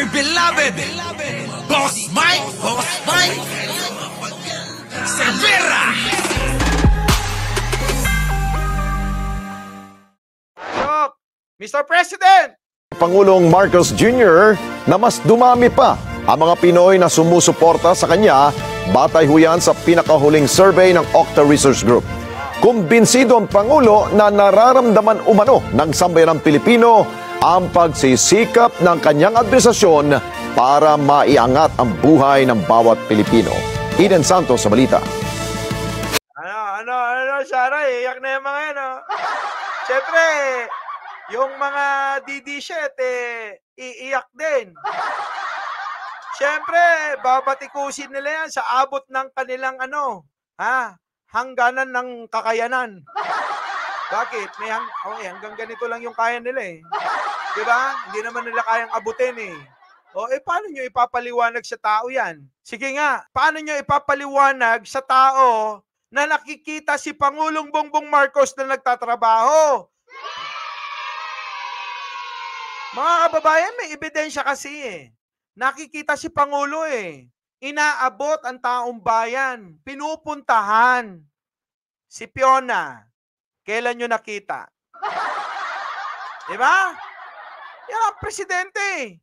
my beloved Boss Mike Cervera. Mr. President! Pangulong Marcos Jr. na mas dumami pa ang mga Pinoy na sumusuporta sa kanya batay huyan sa pinakahuling survey ng Octa Research Group. Kumbinsido ang Pangulo na nararamdaman umano ng sambayanang Pilipino ang pagsisikap ng kanyang administrasyon para maiangat ang buhay ng bawat Pilipino. Eden Santos sa balita. Sarah, iyak na yung mga yan, Siyempre, yung mga DD-shit, iiyak din. Siyempre, babatikusin nila yan sa abot ng kanilang hangganan ng kakayanan. Bakit? Hanggang ganito lang yung kaya nila Diba? Hindi naman nila kayang abutin paano nyo ipapaliwanag sa tao yan? Sige nga, paano nyo ipapaliwanag sa tao na nakikita si Pangulong Bongbong Marcos na nagtatrabaho? Mga kababayan, may ebidensya kasi Nakikita si Pangulo Inaabot ang taong bayan. Pinupuntahan. Si Fiona, kailan nyo nakita? Diba? Yan ang presidente.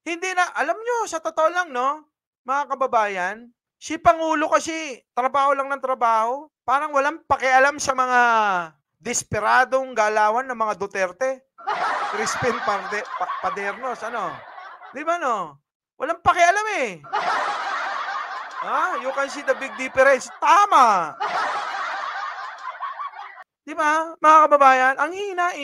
Hindi na, alam nyo, sa totoo lang, mga kababayan, si Pangulo kasi, trabaho lang ng trabaho. Parang walang pakialam sa mga desperadong galawan ng mga Duterte. Crispin Padernos, Di ba, Walang pakialam You can see the big difference. Tama. Di ba, mga kababayan? Ang hina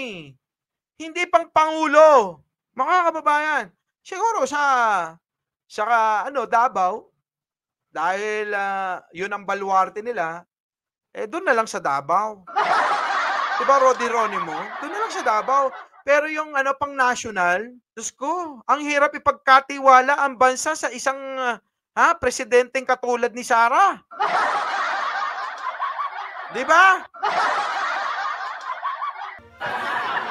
Hindi pang Pangulo. Mga kababayan, siguro sa Davao, dahil yun ang baluarte nila, doon na lang sa Davao. Diba, Rodi-Ronimo? Doon na lang sa Davao. Pero yung pang national, Diyos ko, ang hirap ipagkatiwala ang bansa sa isang presidenteng katulad ni Sara. Diba?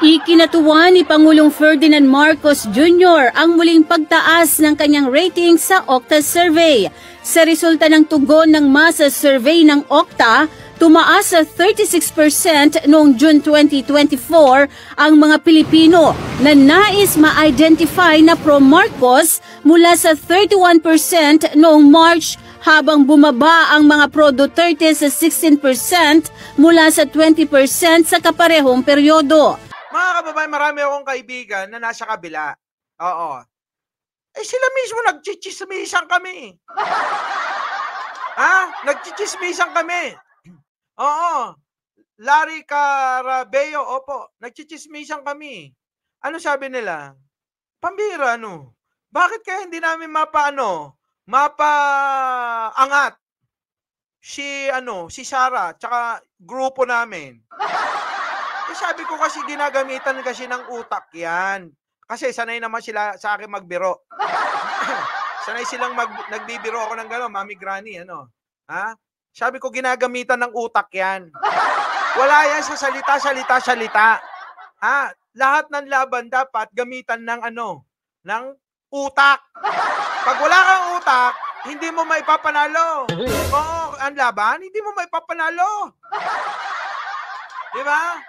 Ikinatuwa ni Pangulong Ferdinand Marcos Jr. ang muling pagtaas ng kanyang rating sa Octa Survey. Sa resulta ng tugon ng masa survey ng Octa, tumaas sa 36% noong June 2024 ang mga Pilipino na nais ma-identify na pro-Marcos mula sa 31% noong March, habang bumaba ang mga pro-Duterte sa 16% mula sa 20% sa kaparehong peryodo. Mga kababayan, marami akong kaibigan na nasa kabila. Oo. Sila mismo nagchichismisan kami. Nagchichismisan kami. Oo. Larry Carabeo, opo. Nagchichismisan kami. Ano sabi nila? Pambira, Bakit kaya hindi namin mapaangat si Sara, tsaka grupo namin? Sabi ko kasi ginagamitan kasi ng utak yan. Kasi sanay naman sila sa akin magbiro. Sanay silang nagbibiro ako ng gano'n, Mami Granny, Sabi ko ginagamitan ng utak yan. Wala yan sa salita. Lahat ng laban dapat gamitan ng ng utak. Pag wala kang utak, hindi mo maipapanalo. Oo, ang laban, hindi mo maipapanalo. Di ba?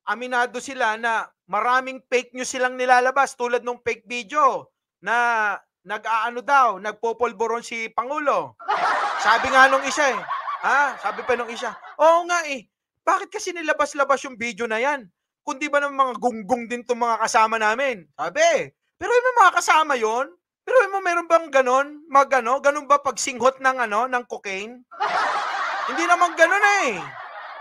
Aminado sila na maraming fake news silang nilalabas tulad ng fake video na nagpopolboron si Pangulo. Sabi nga nung isa sabi pa nung isa, oo nga bakit kasi nilabas-labas yung video na yan? Kundi ba ng mga gunggong din itong mga kasama namin? Sabi, pero may mga kasama yon. Pero meron bang ganon? Ganon ba pagsinghot ng cocaine? Hindi naman ganon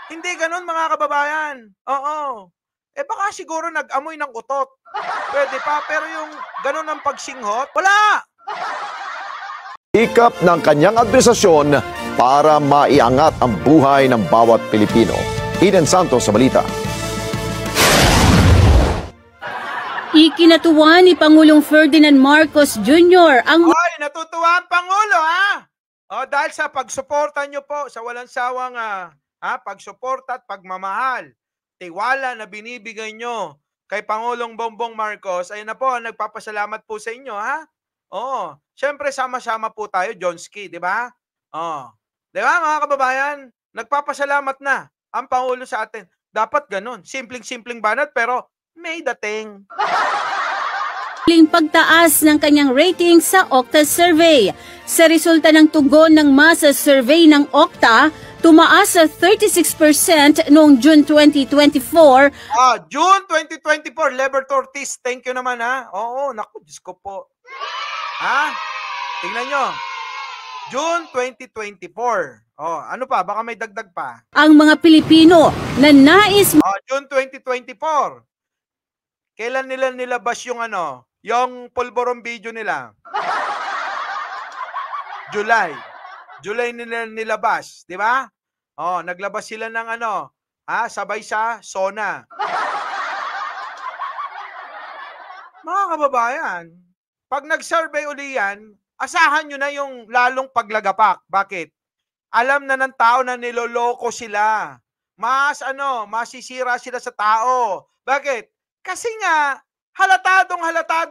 Hindi ganon, mga kababayan. Oo. Baka siguro nag-amoy ng utot. Pwede pa, pero yung ganon ang pagsinghot, wala! Sikap ng kanyang administrasyon para maiangat ang buhay ng bawat Pilipino. Eden Santos sa balita. Ikinatuwa ni Pangulong Ferdinand Marcos Jr. ang... Hoy, natutuwa ang Pangulo, dahil sa pagsuporta nyo po sa walang sawang pagsuporta at pagmamahal, tiwala na binibigay nyo kay Pangulong Bongbong Marcos, ayun na po, nagpapasalamat po sa inyo, Oo. Siyempre sama-sama po tayo, Jonski, 'di ba? Oh. 'Di ba mga kababayan? Nagpapasalamat na ang Pangulo sa atin. Dapat gano'n. Simpleng-simpleng banat pero may dating. Muling pagtaas ng kanyang rating sa Okta survey. Sa resulta ng tugon ng masa survey ng Okta, tumaas sa 36% noong June 2024. June 2024, Lever Ortiz, thank you naman ha. Oo, naku, Diyos ko po. Ha? Tingnan nyo. June 2024. Ano pa? Baka may dagdag pa. Ang mga Pilipino na nais June 2024. Kailan nila nilabas yung yung polborong video nila? July nila nilabas, di ba? Naglabas sila ng sabay sa SONA. Mga kababayan, pag nag-survey uli yan, asahan nyo na yung lalong paglagapak. Bakit? Alam na ng tao na niloloko sila. Masisira sila sa tao. Bakit? Kasi nga, halatado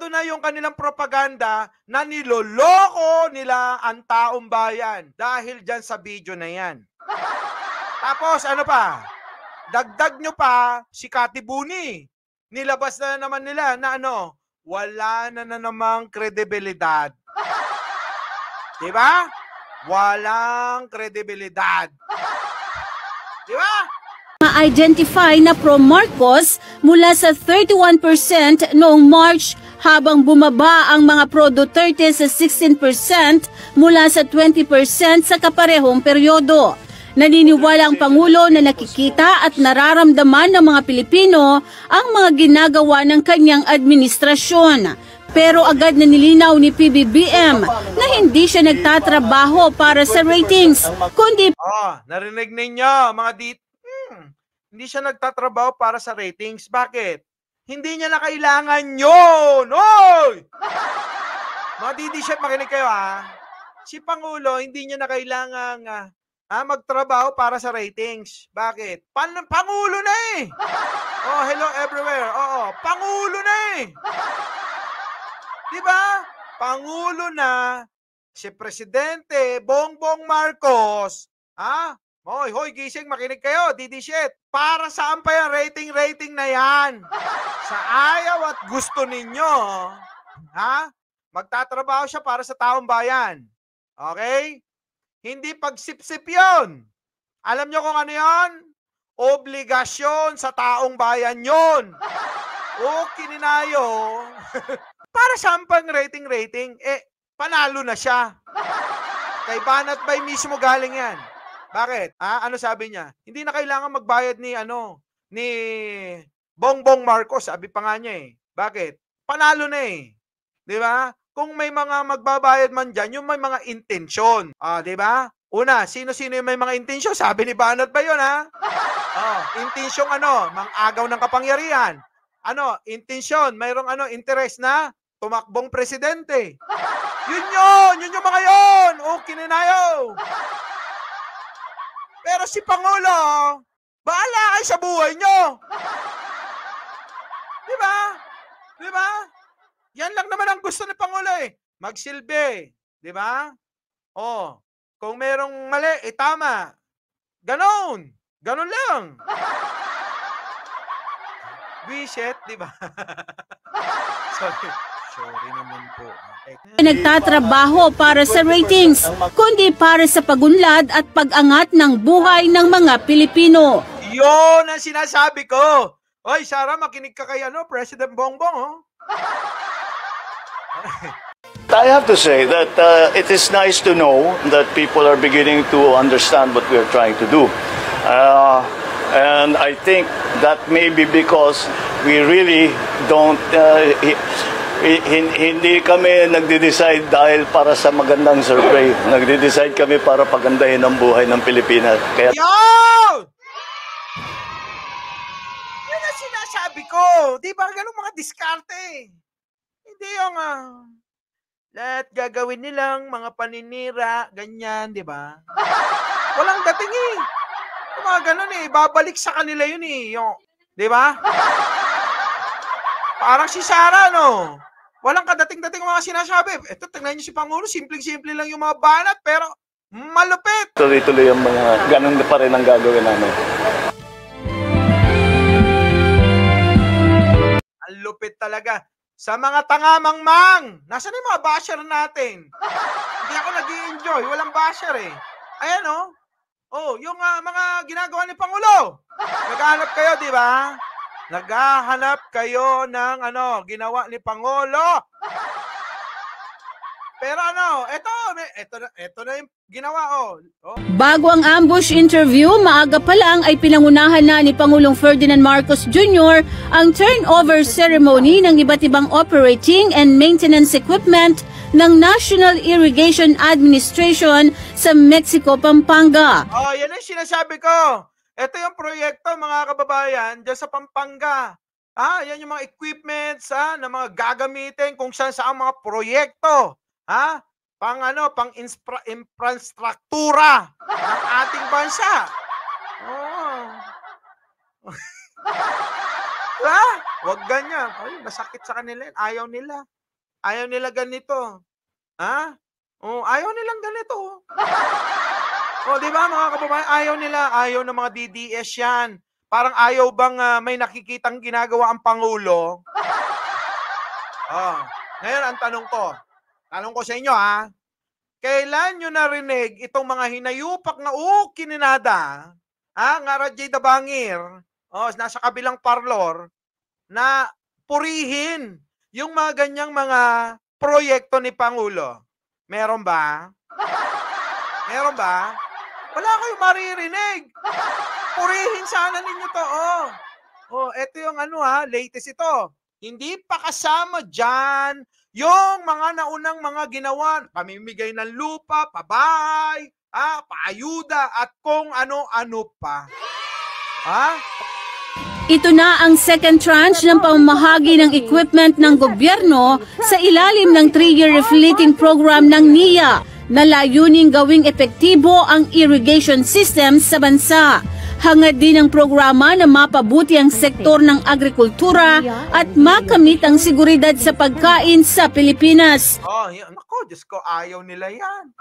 na yung kanilang propaganda na niloloko nila ang taong bayan dahil dyan sa video na yan. Tapos ano pa? Dagdag nyo pa si Kati Buni. Nilabas na naman nila na wala na namang kredibilidad. Diba? Walang kredibilidad. Diba? ma-identify na pro-Marcos mula sa 31% noong March habang bumaba ang mga pro-Duterte sa 16% mula sa 20% sa kaparehong peryodo. Naniniwala ang Pangulo na nakikita at nararamdaman ng mga Pilipino ang mga ginagawa ng kanyang administrasyon. Pero agad na nilinaw ni PBBM na hindi siya nagtatrabaho para sa ratings, kundi narinig ninyo mga hindi siya nagtatrabaho para sa ratings. Bakit? Hindi niya na kailangan yun! Oy! Mga DD-chef, makinig kayo Si Pangulo, hindi niya na kailangan magtrabaho para sa ratings. Bakit? Pangulo na eh! Hello everywhere. Pangulo na eh! Diba? Pangulo na, si Presidente Bongbong Marcos, hoy, gising, makinig kayo, DD-shit. Para saan pa yan? Rating na yan. Sa ayaw at gusto ninyo, magtatrabaho siya para sa taong bayan. Okay? Hindi pagsipsip yun. Alam nyo kung ano yun? Obligasyon sa taong bayan yun. Kininayo. Para saan pang rating? Panalo na siya. Kay Banat Bay mismo galing yan. Bakit? Ano sabi niya? Hindi na kailangan magbayad ni Bongbong Marcos, sabi pa nga niya eh. Bakit? Panalo na eh. 'Di ba? Kung may mga magbabayad man diyan, yung may mga intensyon. 'Di ba? Una, sino-sino yung may mga intensyon? Sabi ni Banat ba 'yon intensyong mang-agaw ng kapangyarihan. Intensyon, mayroong interes na tumakbong presidente. Yun yung mga yun. Kininayo. Pero si Pangulo, bahala kayo sa buhay nyo. Diba? Yan lang naman ang gusto ni Pangulo eh. Magsilbi. Diba? Kung merong mali, tama. Ganon lang. Wiset, diba? Sorry naman po. nagtatrabaho para sa ratings, kundi para sa pagunlad at pag-angat ng buhay ng mga Pilipino. Yun ang sinasabi ko. Oy, Sara, makinig ka kay President Bongbong, I have to say that it is nice to know that people are beginning to understand what we are trying to do. And I think that may be because we really don't, hindi kami nagde-decide dahil para sa magandang survey. Nagde-decide kami para pagandahin ang buhay ng Pilipinas. Kaya Yan ang sinasabi ko. Di ba ganun mga diskarte? Hindi yung lahat gagawin nilang mga paninira, ganyan, di ba? Walang dating eh. Mga ganun eh. Babalik sa kanila yun eh. Di ba? Parang si Sara, Walang kadating-dating mga sinasabi. Ito, tingnan niyo si Pangulo, simpleng-simple lang yung mga banat, pero malupit. Tuloy-tuloy ang mga ganun pa rin ang gagawin namin. Ang lupit talaga. Sa mga tangamangmang, nasaan yung mga basher natin? Hindi ako nag-i-enjoy, walang basher eh. Ayan oh. Oh, yung mga ginagawa ni Pangulo. Naghahanap kayo, di ba? Naghahanap kayo ng ginawa ni Pangulo. Pero ito na yung ginawa oh. Bago ang ambush interview, maaga pa lang ay pinangunahan na ni Pangulong Ferdinand Marcos Jr. ang turnover ceremony ng iba't ibang operating and maintenance equipment ng National Irrigation Administration sa Mexico, Pampanga. Oh, yan ang sinasabi ko. Ito yung proyekto, mga kababayan, dyan sa Pampanga. Yan yung mga equipments na mga gagamitin kung saan mga proyekto. Pang infrastruktura ng ating bansa. Oh. Wag ganyan. Ay, masakit sa kanila. Ayaw nila. Ayaw nila ganito. Ayaw nilang ganito. Di ba mga kababayan? Ayaw ng mga DDS yan. Parang ayaw bang may nakikitang ginagawa ang Pangulo? Ngayon ang tanong ko sa inyo kailan nyo narinig itong mga hinayupak na kininada, nga Rajay Dabangir, nasa kabilang parlor, na purihin yung mga ganyang mga proyekto ni Pangulo? Meron ba? Meron ba? Wala kayong maririnig. Purihin sana ninyo to. Ito yung latest ito. Hindi pa kasama dyan yung mga naunang mga ginawa, pamimigay ng lupa, pabahay, paayuda, at kung ano-ano pa. Ito na ang second tranche ng pamamahagi ng equipment ng gobyerno sa ilalim ng 3-year refleeting program ng NIA na layuning gawing epektibo ang irrigation system sa bansa. Hangad din ang programa na mapabuti ang sektor ng agrikultura at makamit ang seguridad sa pagkain sa Pilipinas. Nako, Diyos ko, ayaw nila yan.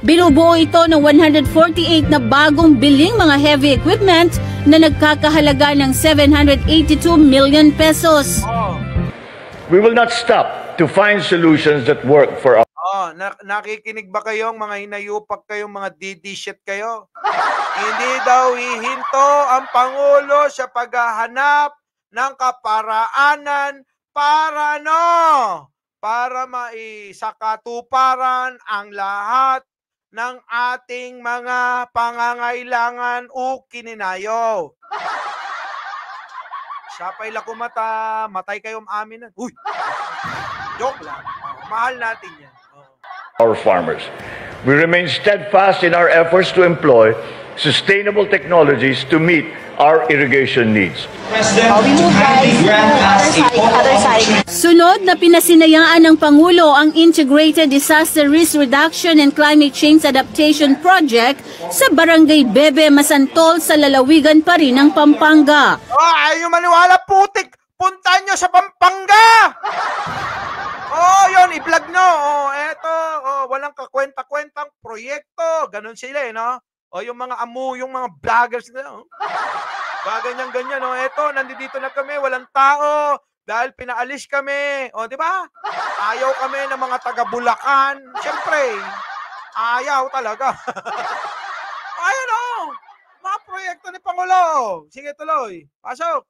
Binubuo ito ng 148 na bagong biling mga heavy equipment na nagkakahalaga ng 782 million pesos. We will not stop to find solutions that work for us. Nakikinig ba kayong mga hinayupak kayong mga DD-shit kayo? Hindi daw hihinto ang Pangulo sa paghahanap ng kaparaanan para maisakatuparan ang lahat ng ating mga pangangailangan o kininayo. Sapay lakumata, matay kayong aminan. Uy! Joke lang. Mahal natin yan. Our farmers. We remain steadfast in our efforts to employ sustainable technologies to meet our irrigation needs. Sunod na pinasinayaan ng Pangulo ang Integrated Disaster Risk Reduction and Climate Change Adaptation Project sa Barangay Bebe, Masantol sa lalawigan pa rin ng Pampanga. Ayaw maniwala, putik! Punta nyo sa Pampanga! Yun, i-vlog nyo. Walang kakwenta-kwentang proyekto. Ganon sila, no? Yung mga yung mga vloggers na, ganyan-ganyan, nandito na kami, walang tao, dahil pinaalis kami. Di ba? Ayaw kami ng mga taga-Bulacan. Siyempre, ayaw talaga. Mga proyekto ni Pangulo. Sige, tuloy. Pasok.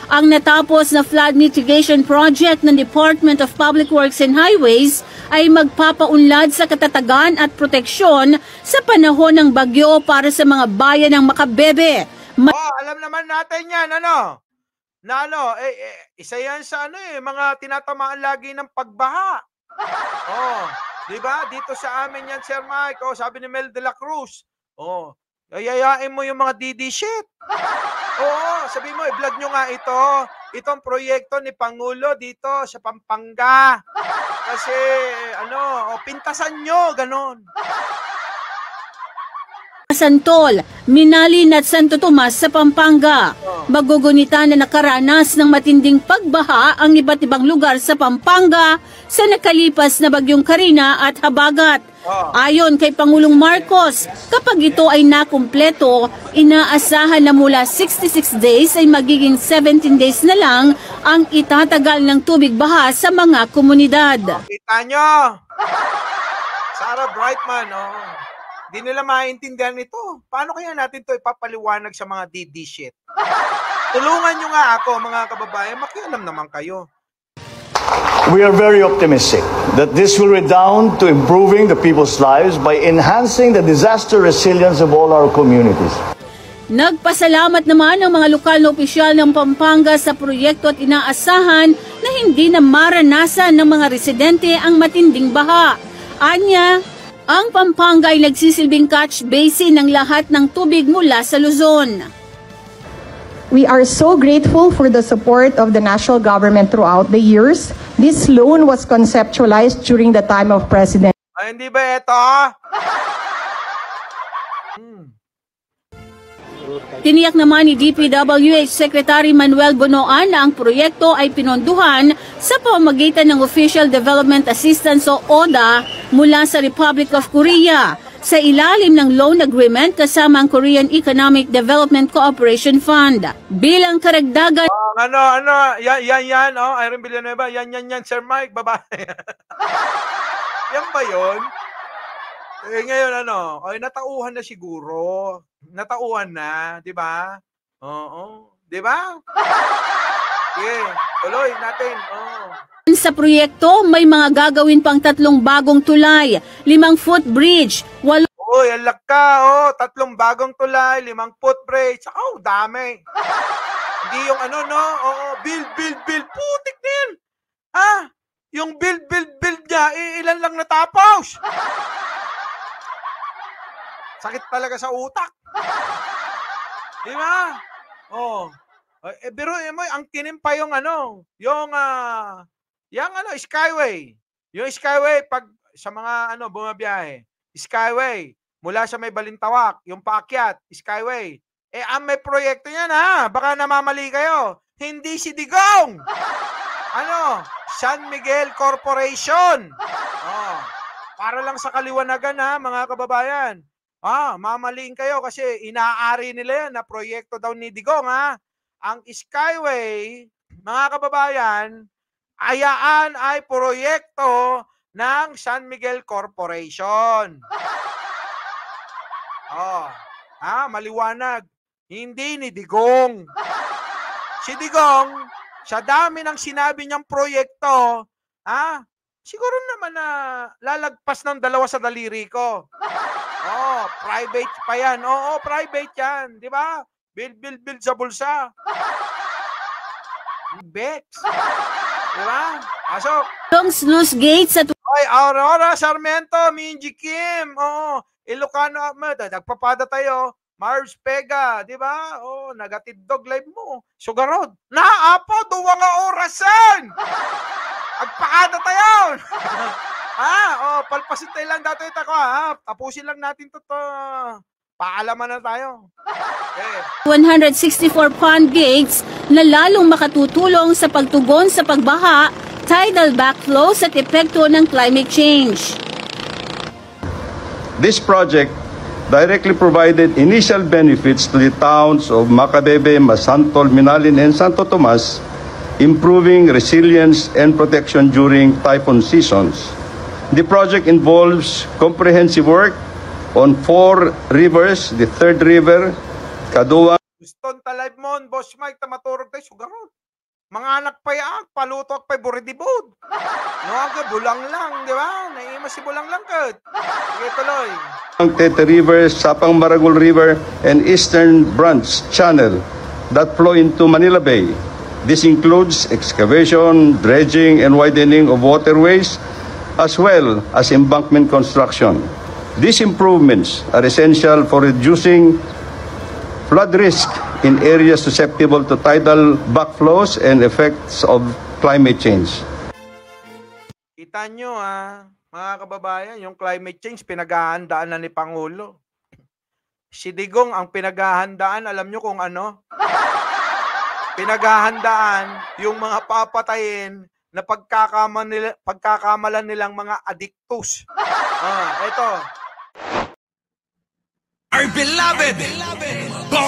Ang natapos na flood mitigation project ng Department of Public Works and Highways ay magpapaunlad sa katatagan at proteksyon sa panahon ng bagyo para sa mga bayan ng Makabebe. Alam naman natin yan, isa yan sa mga tinatamaan lagi ng pagbaha. Di ba? Dito sa amin yan, Sir Mike, sabi ni Mel de la Cruz. Yayayain mo yung mga DD shit. Sabi mo, i-vlog nyo nga itong proyekto ni Pangulo dito sa Pampanga. Kasi, pintasan nyo, ganon. Santol, Minalin at Santo Tomas sa Pampanga. Magugunita na nakaranas ng matinding pagbaha ang iba't ibang lugar sa Pampanga sa nakalipas na bagyong Karina at Habagat. Ayon kay Pangulong Marcos, kapag ito ay nakumpleto, inaasahan na mula 66 days ay magiging 17 days na lang ang itatagal ng tubig baha sa mga komunidad. Kita nyo? Sarah Brightman, Di nila maintindihan ito. Paano kaya natin to ipapaliwanag sa mga DD shit? Tulungan nyo nga ako, mga kababayan. Makialam naman kayo. We are very optimistic that this will redound to improving the people's lives by enhancing the disaster resilience of all our communities. Nagpasalamat naman ang mga lokal na opisyal ng Pampanga sa proyekto at inaasahan na hindi na maranasan ng mga residente ang matinding baha. Anya, ang Pampanga ay nagsisilbing catch basin ng lahat ng tubig mula sa Luzon. We are so grateful for the support of the national government throughout the years. This loan was conceptualized during the time of President. Ay, hindi ba ito? Tiniyak naman ni DPWH Secretary Manuel Bonoan na ang proyekto ay pinonduhan sa pamamagitan ng Official Development Assistance o ODA mula sa Republic of Korea sa ilalim ng loan agreement kasama ang Korean Economic Development Cooperation Fund. Bilang karagdagan, Yan, Irene Villanueva, yan, Sir Mike, babae. Yan ba yun? Ngayon, ay natauhan na siguro. Natauhan na, di ba? Oo, di ba? Tuloy natin, Sa proyekto, may mga gagawin pang 3 bagong tulay, 5 footbridge, 8 alak ka, 3 bagong tulay, 5 footbridge. Dami. Hindi yung build, putik na yan. Yung build niya, ilan lang natapos. Sakit talaga sa utak. Di ba? Pero ang kinim pa yung Skyway. Yung Skyway, pag sa mga bumabiyahe, Skyway, mula sa may Balintawak, yung paakyat, Skyway. Ang may proyekto yan baka namamali kayo. Hindi si Digong. San Miguel Corporation. Para lang sa kaliwanagan mga kababayan. Mamaliin kayo kasi inaari nila yan na proyekto daw ni Digong Ang Skyway, mga kababayan, ayaan ay proyekto ng San Miguel Corporation. Maliwanag. Hindi ni Digong. Si Digong, sa dami ng sinabi niyang proyekto, siguro naman na lalagpas ng 2 sa daliri ko. Private pa yan. Private yan. Di ba? Build sa bulsa. Bet. Di ba? Pasok. sluice gates at Aurora Sarmiento, Minji Kim. Ilocano, nagpapada tayo. Mars Pega, di ba? Nagatidog live mo. Sugarod. Naapo, 2 orasan. Agpaada tayo. Palpasin tayo lang dati ito ko, Tapusin lang natin to. Paalaman na tayo. 164 pond gates na lalong makatutulong sa pagtugon sa pagbaha, tidal backflows at epekto ng climate change. This project directly provided initial benefits to the towns of Macabebe, Masantol, Minalin, and Santo Tomas, improving resilience and protection during typhoon seasons. The project involves comprehensive work on 4 rivers, the 3rd river, Kaduwa. Guston talib mon, Boss Mike, tamaturog tayo, sugarod. Mga anak pa yaak, palutok pa buridibod. Bulang lang, di ba? Naima si bulang lang kat. Sige, tuloy. Ang Tete River, Sapang Maragol River, and Eastern Branch Channel that flow into Manila Bay. This includes excavation, dredging, and widening of waterways, as well as embankment construction. These improvements are essential for reducing flood risk in areas susceptible to tidal backflows and effects of climate change. Kita nyo mga kababayan, yung climate change pinaghahandaan na ni Pangulo. Si Digong ang pinaghahandaan, alam nyo kung ano? pinaghahandaan yung mga papatayin na pagkakamalan nilang mga adictus. Ito. Our beloved, Boss